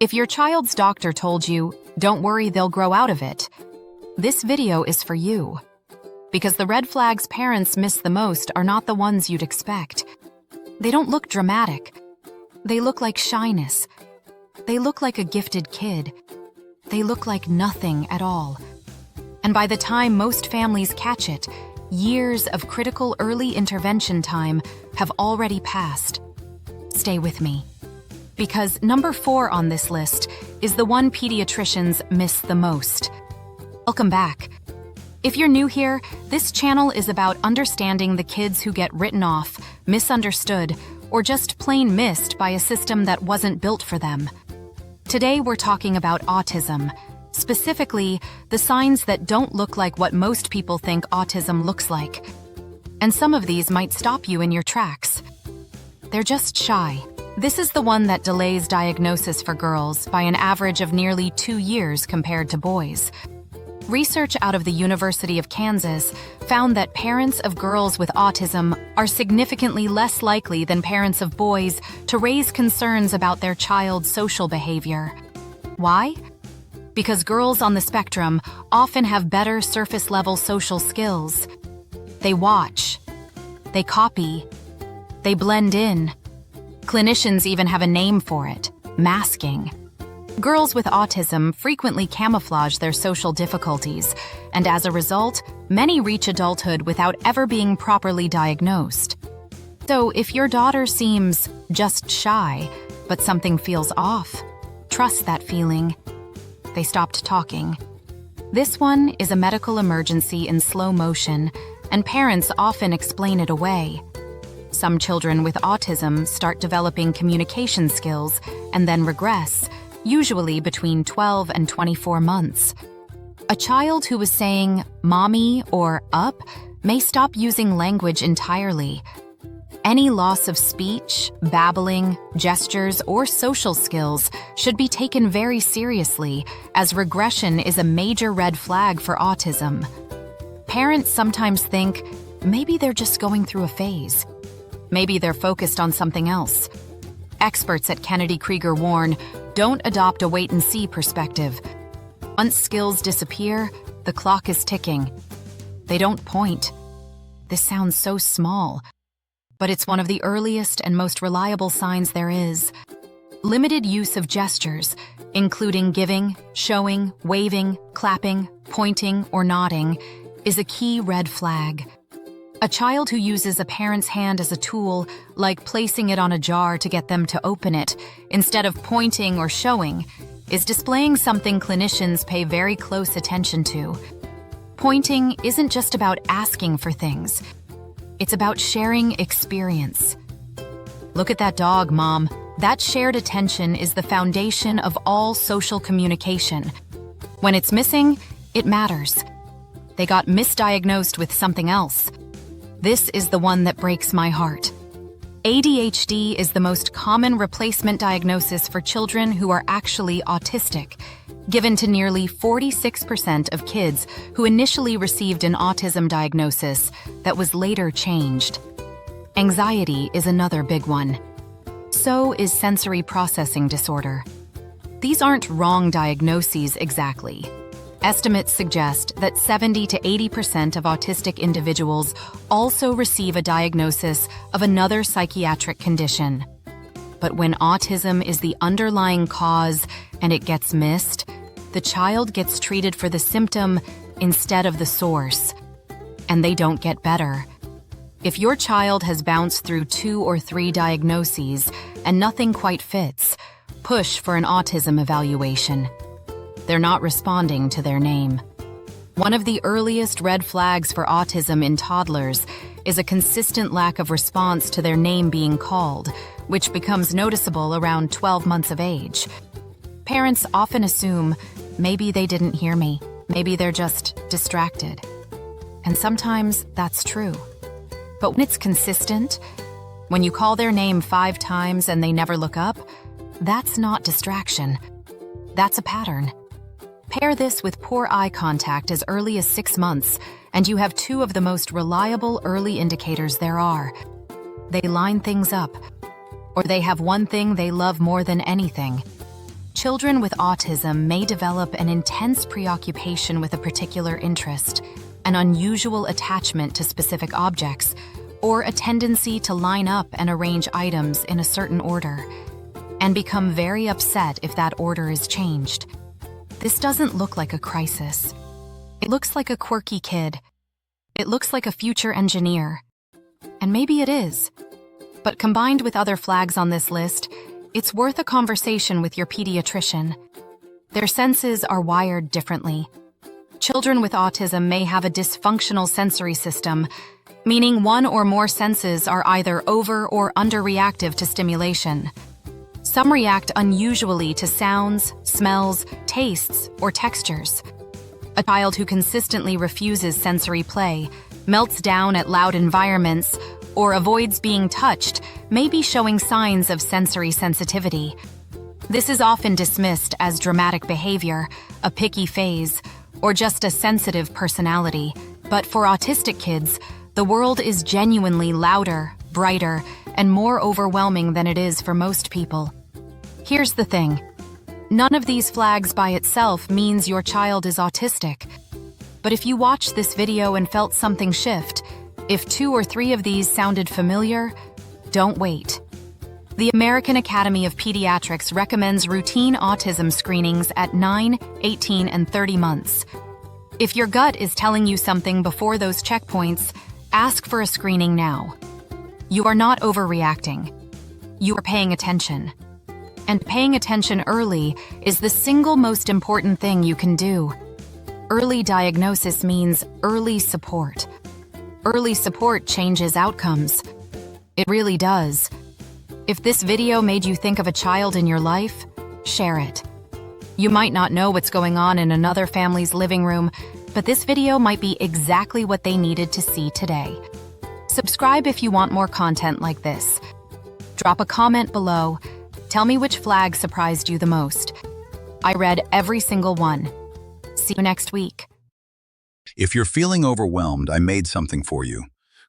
If your child's doctor told you, "Don't worry, they'll grow out of it," this video is for you. Because the red flags parents miss the most are not the ones you'd expect. They don't look dramatic. They look like shyness. They look like a gifted kid. They look like nothing at all. And by the time most families catch it, years of critical early intervention time have already passed. Stay with me. Because number 4 on this list is the one pediatricians miss the most. Welcome back. If you're new here, this channel is about understanding the kids who get written off, misunderstood, or just plain missed by a system that wasn't built for them. Today we're talking about autism, specifically the signs that don't look like what most people think autism looks like. And some of these might stop you in your tracks. They're just shy. This is the one that delays diagnosis for girls by an average of nearly 2 years compared to boys. Research out of the University of Kansas found that parents of girls with autism are significantly less likely than parents of boys to raise concerns about their child's social behavior. Why? Because girls on the spectrum often have better surface-level social skills. They watch. They copy. They blend in. Clinicians even have a name for it: masking. Girls with autism frequently camouflage their social difficulties, and as a result, many reach adulthood without ever being properly diagnosed. So if your daughter seems just shy, but something feels off, trust that feeling. They stopped talking. This one is a medical emergency in slow motion, and parents often explain it away. Some children with autism start developing communication skills and then regress, usually between 12 and 24 months. A child who was saying "mommy" or "up" may stop using language entirely. Any loss of speech, babbling, gestures, or social skills should be taken very seriously, as regression is a major red flag for autism. Parents sometimes think maybe they're just going through a phase. Maybe they're focused on something else. Experts at Kennedy Krieger warn, don't adopt a wait-and-see perspective. Once skills disappear, the clock is ticking. They don't point. This sounds so small, but it's one of the earliest and most reliable signs there is. Limited use of gestures, including giving, showing, waving, clapping, pointing, or nodding, is a key red flag. A child who uses a parent's hand as a tool, like placing it on a jar to get them to open it, instead of pointing or showing, is displaying something clinicians pay very close attention to. Pointing isn't just about asking for things. It's about sharing experience. Look at that dog, Mom. That shared attention is the foundation of all social communication. When it's missing, it matters. They got misdiagnosed with something else. This is the one that breaks my heart. ADHD is the most common replacement diagnosis for children who are actually autistic, given to nearly 46% of kids who initially received an autism diagnosis that was later changed. Anxiety is another big one. So is sensory processing disorder. These aren't wrong diagnoses exactly. Estimates suggest that 70 to 80% of autistic individuals also receive a diagnosis of another psychiatric condition. But when autism is the underlying cause and it gets missed, the child gets treated for the symptom instead of the source, and they don't get better. If your child has bounced through 2 or 3 diagnoses and nothing quite fits, push for an autism evaluation. They're not responding to their name. One of the earliest red flags for autism in toddlers is a consistent lack of response to their name being called, which becomes noticeable around 12 months of age. Parents often assume, maybe they didn't hear me, maybe they're just distracted. And sometimes that's true. But when it's consistent, when you call their name 5 times and they never look up, that's not distraction. That's a pattern. Pair this with poor eye contact as early as 6 months, and you have 2 of the most reliable early indicators there are. They line things up, or they have one thing they love more than anything: Children with autism may develop an intense preoccupation with a particular interest, an unusual attachment to specific objects, or a tendency to line up and arrange items in a certain order, and become very upset if that order is changed. This doesn't look like a crisis. It looks like a quirky kid. It looks like a future engineer. And maybe it is. But combined with other flags on this list, it's worth a conversation with your pediatrician. Their senses are wired differently. Children with autism may have a dysfunctional sensory system, meaning one or more senses are either over or underreactive to stimulation. Some react unusually to sounds, smells, tastes, or textures. A child who consistently refuses sensory play, melts down at loud environments, or avoids being touched may be showing signs of sensory sensitivity. This is often dismissed as dramatic behavior, a picky phase, or just a sensitive personality. But for autistic kids, the world is genuinely louder, brighter, and more overwhelming than it is for most people. Here's the thing. None of these flags by itself means your child is autistic. But if you watched this video and felt something shift, if 2 or 3 of these sounded familiar, don't wait. The American Academy of Pediatrics recommends routine autism screenings at 9, 18, and 30 months. If your gut is telling you something before those checkpoints, ask for a screening now. You are not overreacting. You are paying attention. And paying attention early is the single most important thing you can do. Early diagnosis means early support. Early support changes outcomes. It really does. If this video made you think of a child in your life, share it. You might not know what's going on in another family's living room, but this video might be exactly what they needed to see today. Subscribe if you want more content like this. Drop a comment below. Tell me which flag surprised you the most. I read every single one. See you next week. If you're feeling overwhelmed, I made something for you.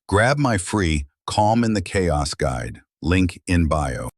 Grab my free Calm in the Chaos guide, link in bio.